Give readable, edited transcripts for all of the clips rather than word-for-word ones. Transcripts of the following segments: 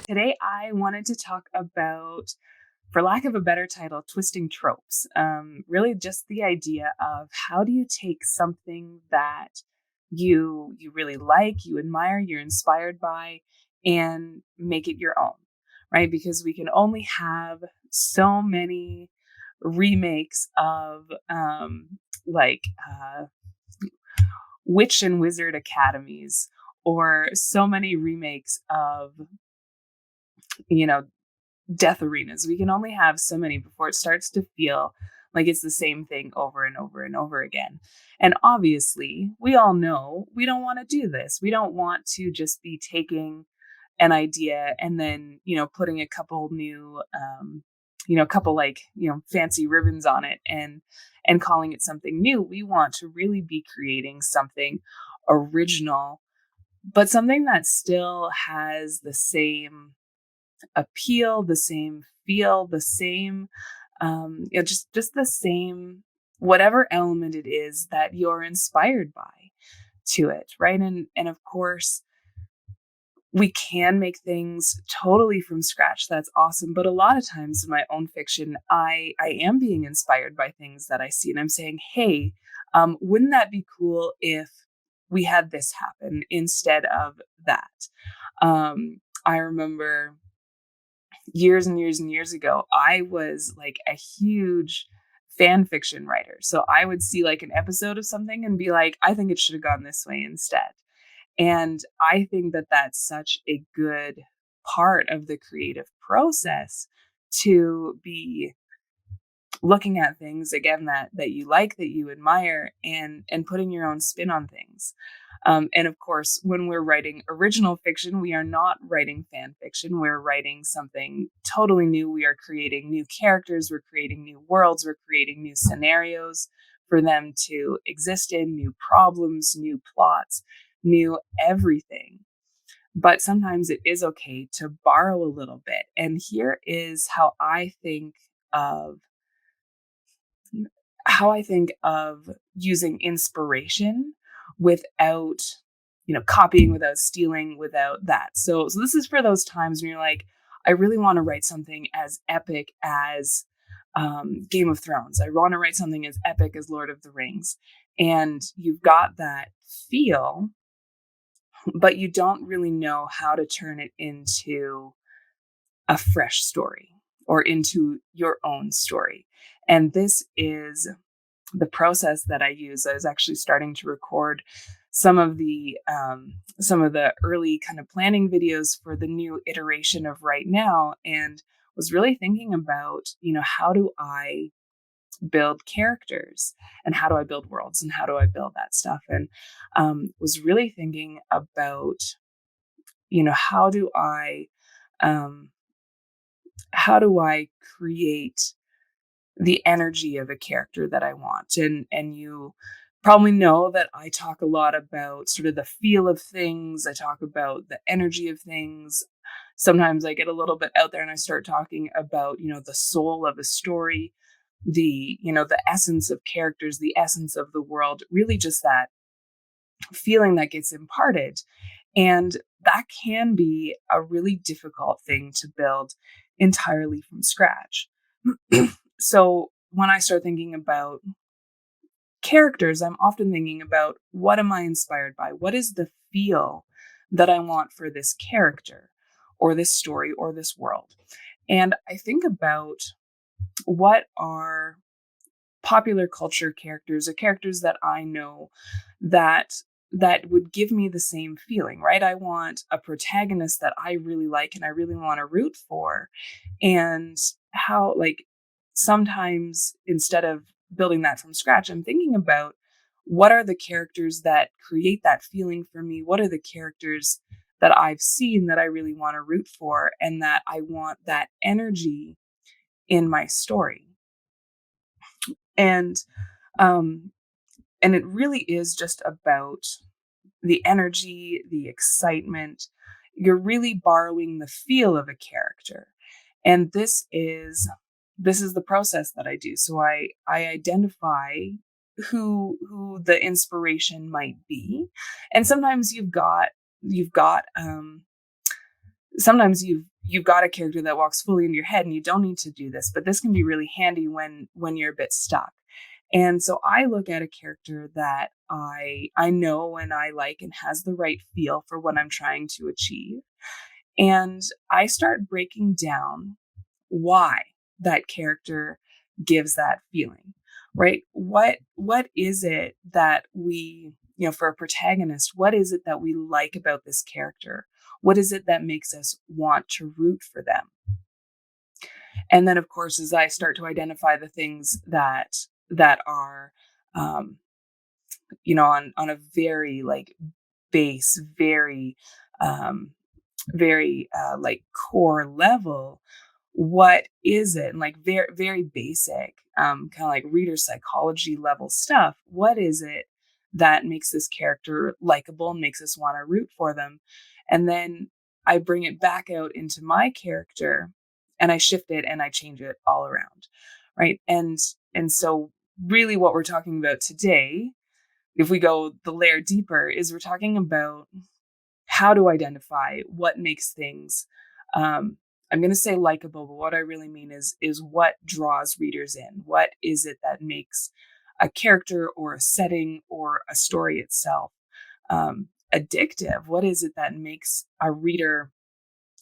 Today, I wanted to talk about, for lack of a better title, twisting tropes. Really, just the idea of how do you take something that you really like, you admire, you're inspired by, and make it your own, right? Because we can only have so many remakes of like witch and wizard academies, or so many remakes of you know death arenas. We can only have so many before it starts to feel like it's the same thing over and over and over again. And obviously, we all know we don't want to do this. We don't want to just be taking an idea and then, putting a couple new, couple fancy ribbons on it and calling it something new. We want to really be creating something original, but something that still has the same appeal, the same feel, the same, just the same, whatever element it is that you're inspired by to it, right? And of course, we can make things totally from scratch. That's awesome. But a lot of times in my own fiction, I am being inspired by things that I see, and I'm saying, hey, wouldn't that be cool if we had this happen instead of that? I remember years and years and years ago, I was like a huge fan fiction writer. So I would see like an episode of something and be like, I think it should have gone this way instead. And I think that that's such a good part of the creative process, to be looking at things again that you like, that you admire, and putting your own spin on things. And of course, when we're writing original fiction, we are not writing fan fiction. We're writing something totally new. We are creating new characters. We're creating new worlds. We're creating new scenarios for them to exist in, new problems, new plots, new everything. But sometimes it is okay to borrow a little bit. And here is of how I think of using inspiration without, copying, without stealing, without that. So this is for those times when you're like, I really want to write something as epic as Game of Thrones. I want to write something as epic as Lord of the Rings. And you've got that feel, but you don't really know how to turn it into a fresh story or into your own story. And this is the process that I use. I was actually starting to record some of the early kind of planning videos for the new iteration of WriteNow, and was really thinking about, how do I build characters, and how do I build worlds, and how do I build that stuff, and was really thinking about, how do um, I create the energy of a character that I want. And you probably know that I talk a lot about sort of the feel of things. I talk about the energy of things. Sometimes I get a little bit out there and I start talking about, the soul of a story, the essence of characters, the essence of the world, really just that feeling that gets imparted. And that can be a really difficult thing to build entirely from scratch. So when I start thinking about characters, I'm often thinking about, what am I inspired by? What is the feel that I want for this character or this story or this world? And I think about, what are popular culture characters or characters that I know that would give me the same feeling, right? I want a protagonist that I really like and I really want to root for. And how, like, sometimes instead of building that from scratch, I'm thinking about, what are the characters that create that feeling for me? What are the characters that I've seen that I really want to root for, and that I want that energy in my story? And um and it really is just about the energy, the excitement. You're really borrowing the feel of a character. And this is the process that I do. So I identify who the inspiration might be. And sometimes you've got sometimes you've got a character that walks fully into your head and you don't need to do this, but this can be really handy when you're a bit stuck. And so I look at a character that I know and I like and has the right feel for what I'm trying to achieve. And I start breaking down why that character gives that feeling, right? What is it that we, for a protagonist, what is it that we like about this character? What is it that makes us want to root for them? And then, of course, as I start to identify the things that are, um, on a very like base, um, very like core level, what is it? And like very, very basic, kind of like reader psychology level stuff. What is it that makes this character likable and makes us want to root for them? And then I bring it back out into my character and I shift it and I change it all around. Right. And so really what we're talking about today, if we go the layer deeper, is we're talking about how to identify what makes things, I'm going to say likable, but what I really mean is what draws readers in. What is it that makes a character or a setting or a story itself addictive? What is it that makes a reader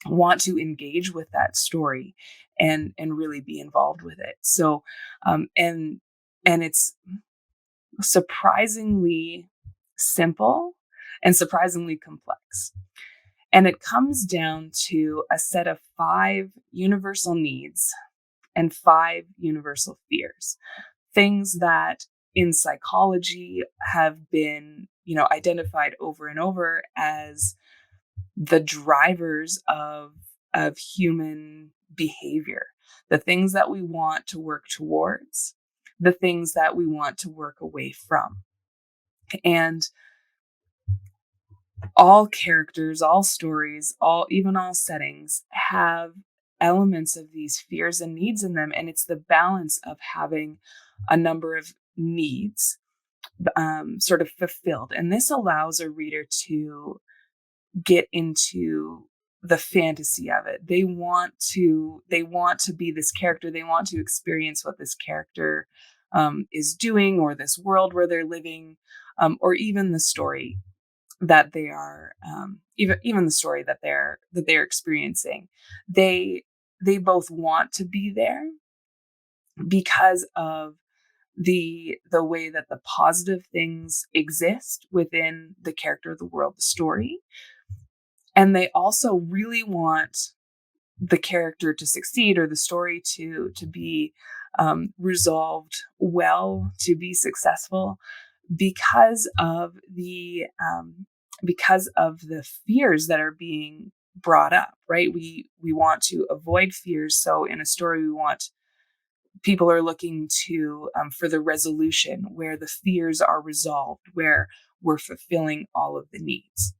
want to engage with that story and really be involved with it? So and it's surprisingly simple and surprisingly complex. And it comes down to a set of 5 universal needs and 5 universal fears. Things that in psychology have been, identified over and over as the drivers of human behavior. The things that we want to work towards, the things that we want to work away from. And all characters, all stories, even all settings have elements of these fears and needs in them. And it's the balance of having a number of needs sort of fulfilled. And this allows a reader to get into the fantasy of it. They want to be this character. They want to experience what this character is doing, or this world where they're living, or even the story that they are, even the story that they're experiencing. They both want to be there because of the way that the positive things exist within the character, the world, the story. And they also really want the character to succeed, or the story to be resolved well, to be successful, because of the fears that are being brought up. Right, we want to avoid fears. So in a story, people are looking to for the resolution where the fears are resolved, where we're fulfilling all of the needs.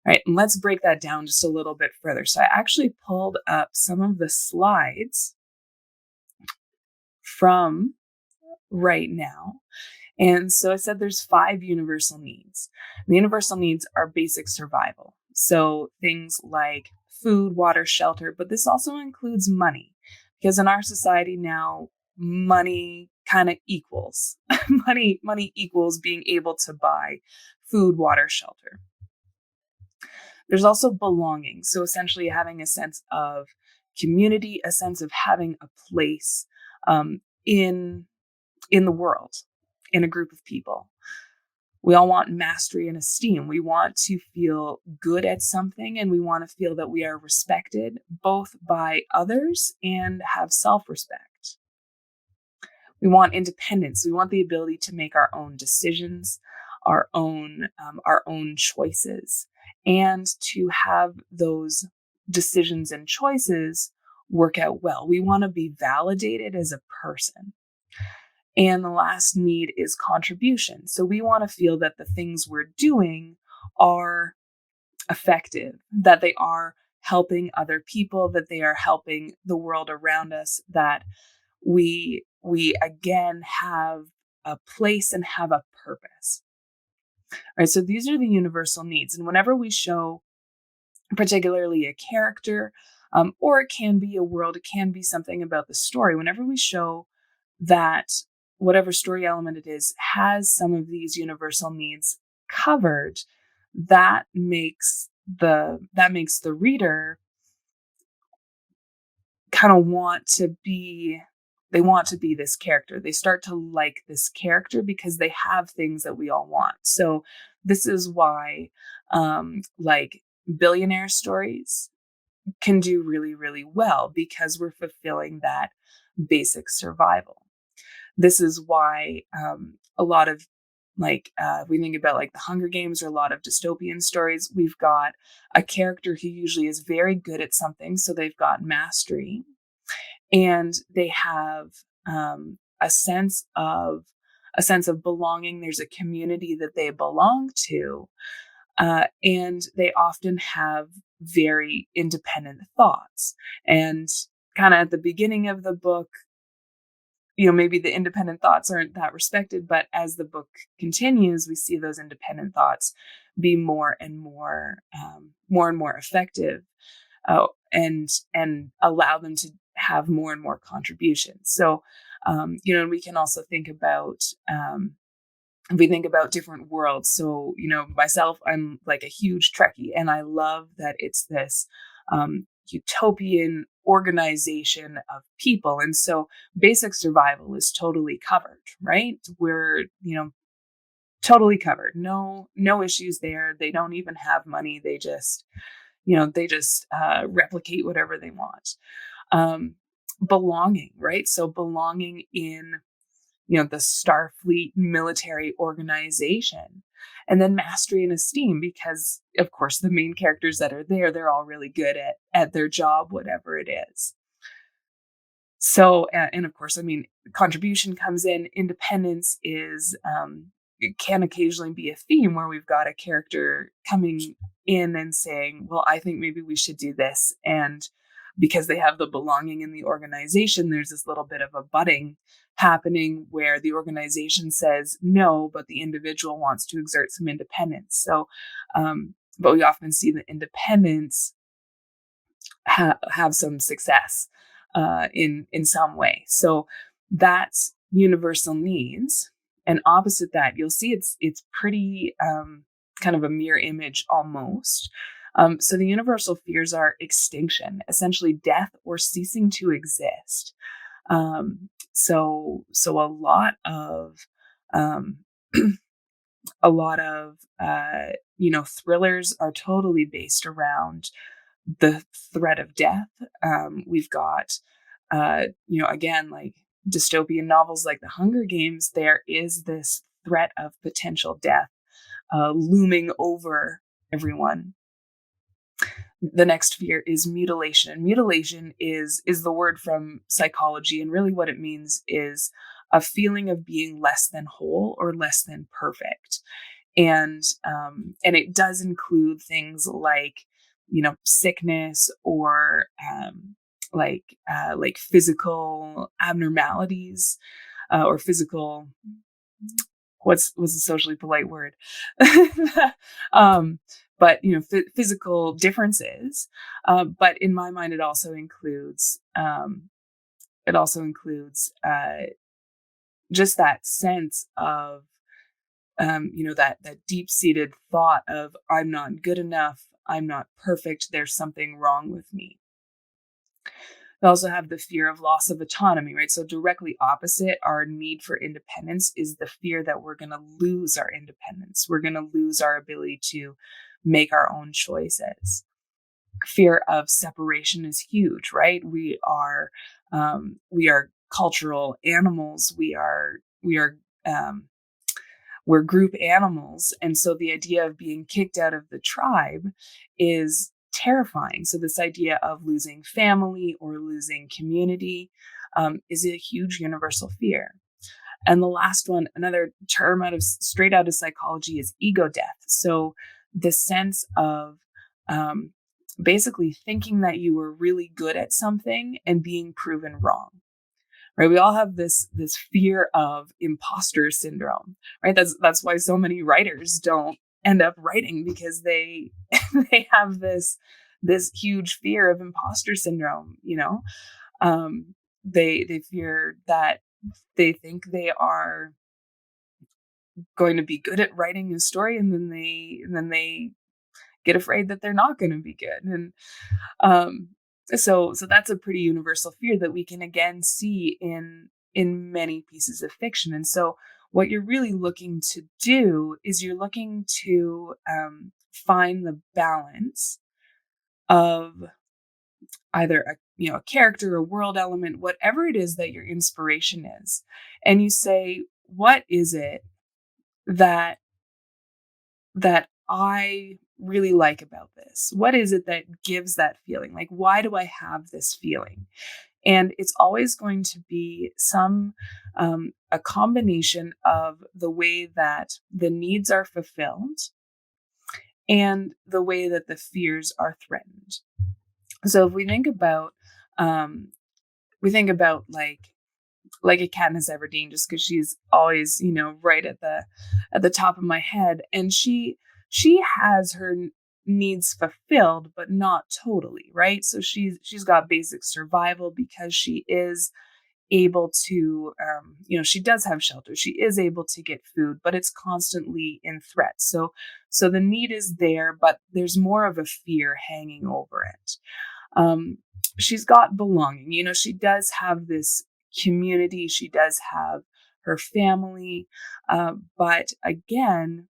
Right, and let's break that down just a little bit further. So I actually pulled up some of the slides from WriteNow. And so I said there's 5 universal needs. The universal needs are basic survival. So things like food, water, shelter, but this also includes money, because in our society now, money kind of equals money equals being able to buy food, water, shelter. There's also belonging. So essentially having a sense of community, a sense of having a place in the world, in a group of people. We all want mastery and esteem. We want to feel good at something, and we want to feel that we are respected both by others and have self-respect. We want independence. We want the ability to make our own decisions, our own choices, and to have those decisions and choices work out well. We want to be validated as a person. And the last need is contribution. So we want to feel that the things we're doing are effective, that they are helping other people, that they are helping the world around us, that we again have a place and have a purpose. All right, so these are the universal needs. And whenever we show particularly a character, or it can be a world, it can be something about the story. Whenever we show that whatever story element it is has some of these universal needs covered, that makes the reader kind of want to be this character. They start to like this character because they have things that we all want. So this is why like billionaire stories can do really, really well, because we're fulfilling that basic survival. This is why a lot of we think about like the Hunger Games or a lot of dystopian stories, we've got a character who usually is very good at something. So they've got mastery, and they have a sense of belonging. There's a community that they belong to, and they often have very independent thoughts. And kind of at the beginning of the book, maybe the independent thoughts aren't that respected, but as the book continues, we see those independent thoughts be more and more effective, and allow them to have more and more contributions. So, we can also think about, if we think about different worlds. So, myself, I'm like a huge Trekkie, and I love that it's this utopian organization of people. And so basic survival is totally covered, right? We're, totally covered. No issues there. They don't even have money. They just replicate whatever they want. Belonging, right? So belonging in, the Starfleet military organization, and then mastery and esteem, because of course the main characters that are there, they're all really good at their job, whatever it is. So, and of course, I mean, contribution comes in. Independence is, it can occasionally be a theme where we've got a character coming in and saying, well, I think maybe we should do this. And because they have the belonging in the organization, there's this little bit of a budding happening where the organization says no, but the individual wants to exert some independence. So, but we often see the independence have some success in some way. So that's universal needs, and opposite that, you'll see it's pretty kind of a mirror image almost. So the universal fears are extinction, essentially death or ceasing to exist. So um, a lot of thrillers are totally based around the threat of death. We've got, again, like dystopian novels like The Hunger Games, there is this threat of potential death looming over everyone. The next fear is mutilation. And mutilation is the word from psychology, and really what it means is a feeling of being less than whole or less than perfect. And it does include things like, sickness, or like physical abnormalities, or physical, what's a socially polite word, but physical differences. But in my mind, it also includes just that sense of that deep-seated thought of, I'm not good enough, I'm not perfect, there's something wrong with me. We also have the fear of loss of autonomy, right? So directly opposite our need for independence is the fear that we're going to lose our independence. We're going to lose our ability to make our own choices. Fear of separation is huge, right? We are cultural animals. We're group animals. And so the idea of being kicked out of the tribe is terrifying. So this idea of losing family or losing community is a huge universal fear. And the last one, another term straight out of psychology, is ego death. So the sense of basically thinking that you were really good at something and being proven wrong. Right? We all have this fear of imposter syndrome, right? That's why so many writers don't end up writing, because they they have this huge fear of imposter syndrome, they fear that they think they are going to be good at writing a story, and then they get afraid that they're not going to be good. And um so that's a pretty universal fear that we can again see in many pieces of fiction. And so what you're really looking to do is you're looking to find the balance of either a character, a world element, whatever it is that your inspiration is. And you say, what is it that I really like about this? What is it that gives that feeling? Like, why do I have this feeling? And it's always going to be a combination of the way that the needs are fulfilled and the way that the fears are threatened. So if um, we think about like a Katniss Everdeen, just because she's always, right at the top of my head. And she has her needs fulfilled, but not totally, right? So she's got basic survival because she is able to, she does have shelter. She is able to get food, but it's constantly in threat. So the need is there, but there's more of a fear hanging over it. Um, she's got belonging. She does have this community. She does have her family. But again,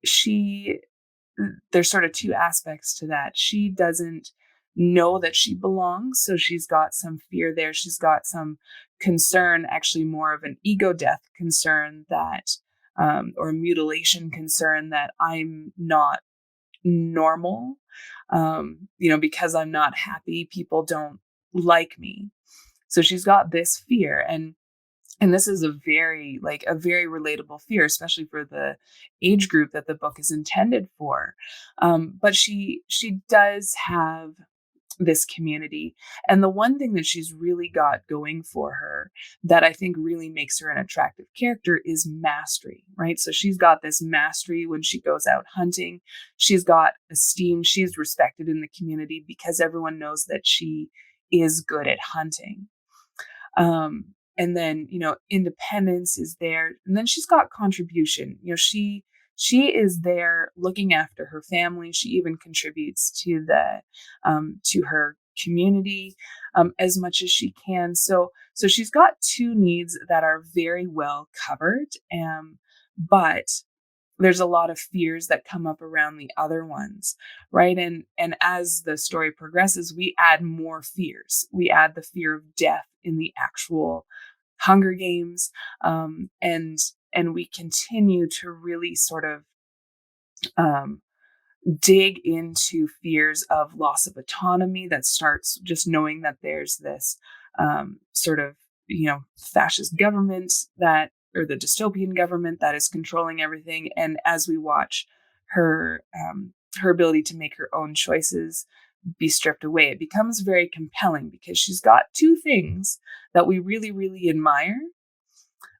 she there's sort of two aspects to that. She doesn't know that she belongs, so she's got some fear there. She's got some concern, actually more of an ego death concern or mutilation concern, that I'm not normal. Because I'm not happy, people don't like me. So she's got this fear, and this is a very relatable fear, especially for the age group that the book is intended for. But she does have this community. And the one thing that she's really got going for her that I think really makes her an attractive character is mastery, right? So she's got this mastery when she goes out hunting. She's got esteem. She's respected in the community because everyone knows that she is good at hunting. And then, independence is there. And then she's got contribution. She is there looking after her family. She even contributes to her community as much as she can. So she's got two needs that are very well covered. But there's a lot of fears that come up around the other ones, right? And as the story progresses, we add more fears. We add the fear of death in the actual Hunger Games, and we continue to really sort of um, dig into fears of loss of autonomy that starts just knowing that there's this sort of fascist government or the dystopian government that is controlling everything. And as we watch her her ability to make her own choices be stripped away, it becomes very compelling because she's got two things that we really, really admire,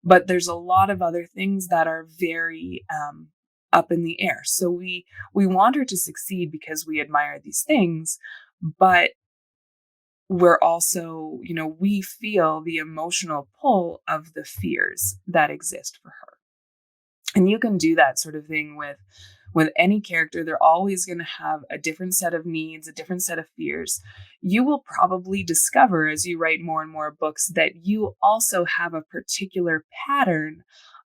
but there's a lot of other things that are very up in the air. So we want her to succeed because we admire these things, but we're also, we feel the emotional pull of the fears that exist for her. And you can do that sort of thing with any character. They're always going to have a different set of needs, a different set of fears. You will probably discover as you write more and more books that you also have a particular pattern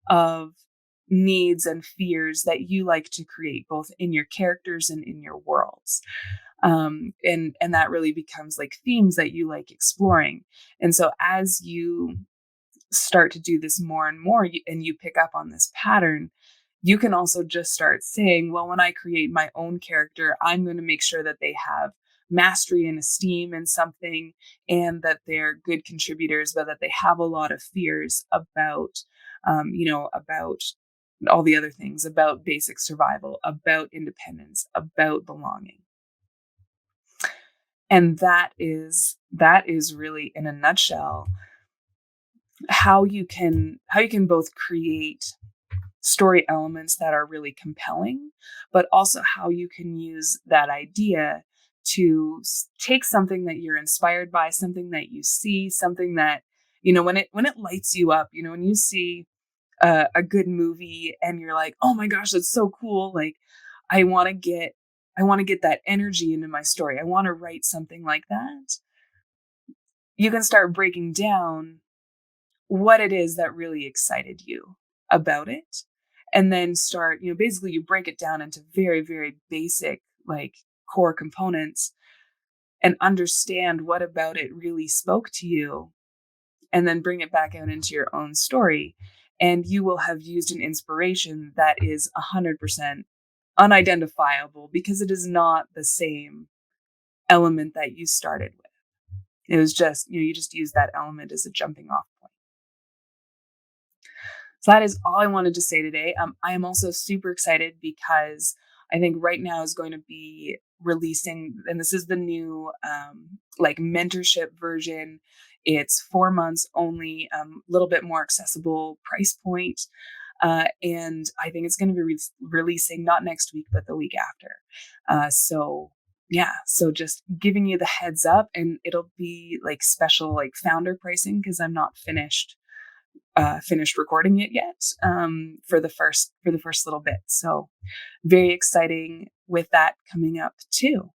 of needs and fears that you like to create, both in your characters and in your worlds. And that really becomes like themes that you like exploring. And so as you start to do this more and more, and you pick up on this pattern, you can also just start saying, well, when I create my own character, I'm going to make sure that they have mastery and esteem in something, and that they're good contributors, but that they have a lot of fears about, about all the other things, about basic survival, about independence, about belonging. And that is really, in a nutshell, how you can both create story elements that are really compelling, but also how you can use that idea to take something that you're inspired by, something that you see, something that, when it lights you up, when you see a good movie and you're like, oh my gosh, that's so cool. Like, I want to get, I want to get that energy into my story. I want to write something like that. You can start breaking down what it is that really excited you about it. And then start, basically you break it down into very, very basic, like core components and understand what about it really spoke to you, and then bring it back out into your own story. And you will have used an inspiration that is 100% unidentifiable because it is not the same element that you started with. It was just, you just use that element as a jumping off point. So that is all I wanted to say today. I am also super excited because I think WriteNow is going to be releasing, and this is the new like mentorship version. It's 4 months only, a little bit more accessible price point. And I think it's going to be releasing not next week, but the week after. So yeah, so just giving you the heads up, and it'll be like special, like founder pricing, because I'm not finished recording it yet, for the first little bit. So very exciting with that coming up too.